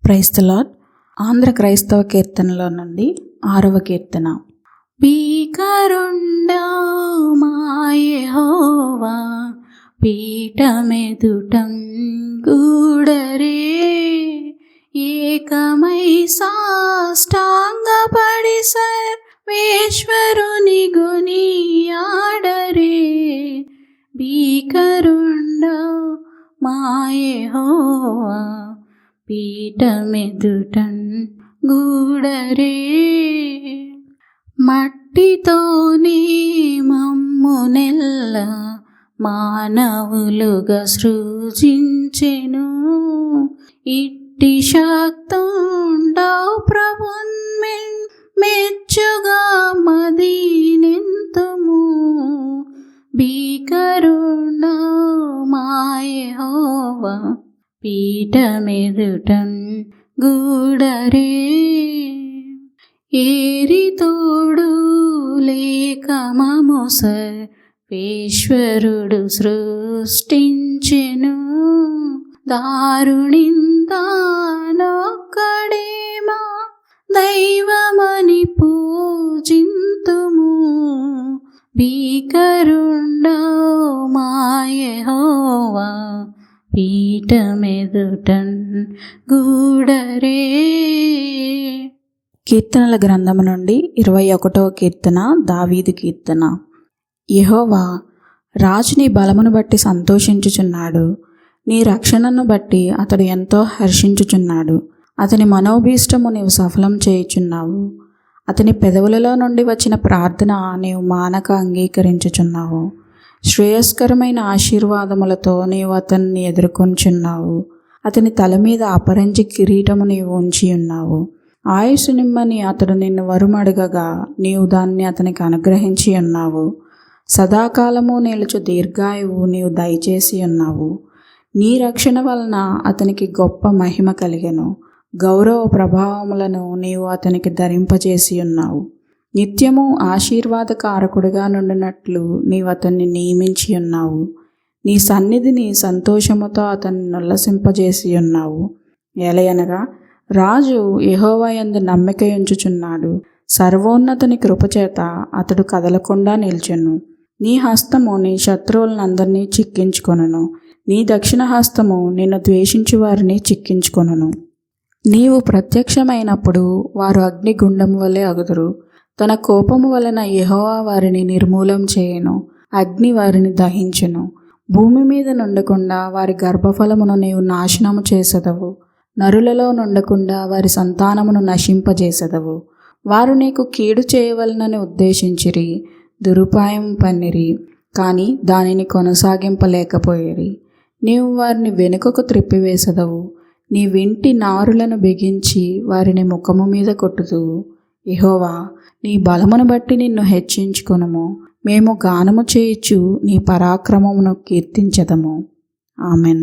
Praise the lord. Andhra క్రైస్తవ కీర్తనలో నుండి 6వ కీర్తన. భీకరుండా మా యెహోవా పీఠమెదుటం గూడరే, ఏకమై సాష్టాంగపడి సర్వేశ్వరుని గొనియాడరే. భీకరుండా మా యెహోవా పీఠమెదుటన్ గూడరే. మట్టితోనే మమ్మునెల్ల మానవులుగా సృజించెను, ఇట్టి శక్తుండవు ప్రభున్ మెచ్చుగా మదీనెంతుము. భీకరుండవు మా యెహోవా పీఠమెదుటన్ గూడరే. ఏరితోడు లేక మము సర్వేశ్వరుడు సృష్టించెను, దారుణింతానొక్కడే మా దైవమని పూజింతుము. భీకరుండవు మా యెహోవా పీఠమెదుటన్ గూడరే. కీర్తనల గ్రంథము నుండి 21వ కీర్తన. దావీదు కీర్తన. యెహోవా రాజుని బలమును బట్టి సంతోషించుచున్నాడు, నీ రక్షణను బట్టి అతడు ఎంతో హర్షించుచున్నాడు. అతని మనోభీష్టము నీవు సఫలం చేయుచున్నావు, అతని పెదవులలో నుండి వచ్చిన ప్రార్థన నీవు మానక అంగీకరించుచున్నావు. శ్రేయస్కరమైన ఆశీర్వాదములతో నీవు అతన్ని ఎదుర్కొంచున్నావు, అతని తల మీద అపరంజి కిరీటము నీవు ఉంచి ఉన్నావు. ఆయుసు నిమ్మని అతడు నిన్ను వరుమడగగా నీవు దాన్ని అతనికి అనుగ్రహించి ఉన్నావు. సదాకాలము నిలుచు దీర్ఘాయువు నీవు దయచేసి ఉన్నావు. నీ రక్షణ వలన అతనికి గొప్ప మహిమ కలిగెను, గౌరవ ప్రభావములను నీవు అతనికి ధరింపజేసి ఉన్నావు. నిత్యము ఆశీర్వాదకారకుడిగా నుండినట్లు నీవు అతన్ని నియమించి ఉన్నావు. నీ సన్నిధిని సంతోషముతో అతన్ని ఉల్లసింపజేసి ఉన్నావు. ఏలయనగా రాజు యెహోవా యందు నమ్మిక ఉంచుచున్నాడు, సర్వోన్నతుని కృపచేత అతడు కదలకుండా నిల్చెను. నీ హస్తము నీ శత్రువులందరినీ చిక్కించుకొనును, నీ దక్షిణ హస్తము నిన్ను ద్వేషించు వారిని చిక్కించుకొనును. నీవు ప్రత్యక్షమైనప్పుడు వారు అగ్నిగుండము వలె అగుదురు, తన కోపము వలన యెహోవా వారిని నిర్మూలం చేయును, అగ్ని వారిని దహించును. భూమి మీద నుండకుండా వారి గర్భఫలమును నీవు నాశనము చేసెదవు, నరులలో నుండకుండా వారి సంతానమును నశింపజేసెదవు. వారు నీకు కీడు చేయవలనని ఉద్దేశించిరి, దురుపాయం పన్నిరి, కానీ దానిని కొనసాగింపలేకపోయిరి. నీవు వారిని వెనుకకు త్రిప్పివేసెదవు, నీ వింటి నారులను బిగించి వారిని ముఖము మీద కొట్టుదువు. యెహోవా నీ బలమును బట్టి నిన్ను హెచ్చించుకొనుము, మేము గానము చేయుచు నీ పరాక్రమమును కీర్తించెదము. ఆమెన్.